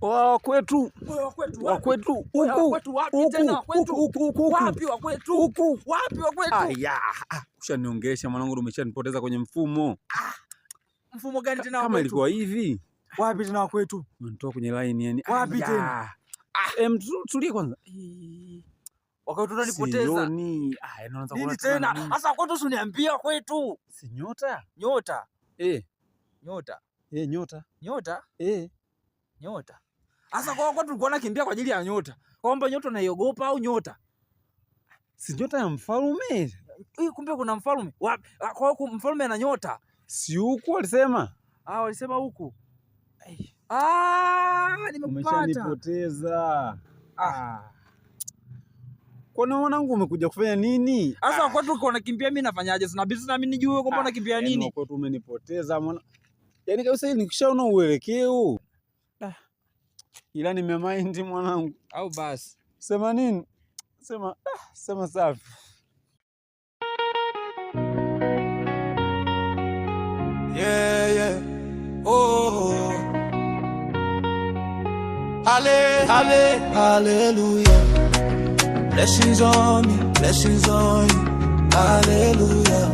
Wa kwetu. Wa kwetu huku. Wapi tena kwetu? Wapi wa kwetu? Huku. Wapi wa kwetu? Aya, ushaniongelesha mwanangu, umeshanipoteza kwenye mfumo. Mfumo gani tena wa kwetu? Kama ilikuwa hivi. Wapi tena wa kwetu? Unatoa kwenye line yani. Wapi tena? Tulie kwanza. Wakati unanipoteza. Sioni. Inaanza kuona tena. Sasa kwetu usiniambia kwetu. Si nyota? Nyota. Nyota. Nyota. Nyota? Nyota. Sasa kwa watu tulikuwa nakimbia kwa ajili ya nyota. Kwamba nyota unaiogopa au nyota? Si nyota ya mfalme. Kumbe kuna mfalme. Wapi? Kwa hiyo mfalme ana nyota. Si huku walisema? Walisema huku. Nimekupata. Umeshanipoteza. Kwa nini mwanangu umekuja kufanya nini? Sasa kwa tulikuwa nakimbia, mimi nafanyaje? Sina business na mimi nijue kwamba nakimbia nini. Kwa umenipoteza mwana. Yaani kabisa nikishaona uelekeo. Ila nimemind mwanangu. Au basi. Sema nini? Sema safi. Yeah. Oh. Hallelujah. Blessings on me, blessings on you. Hallelujah.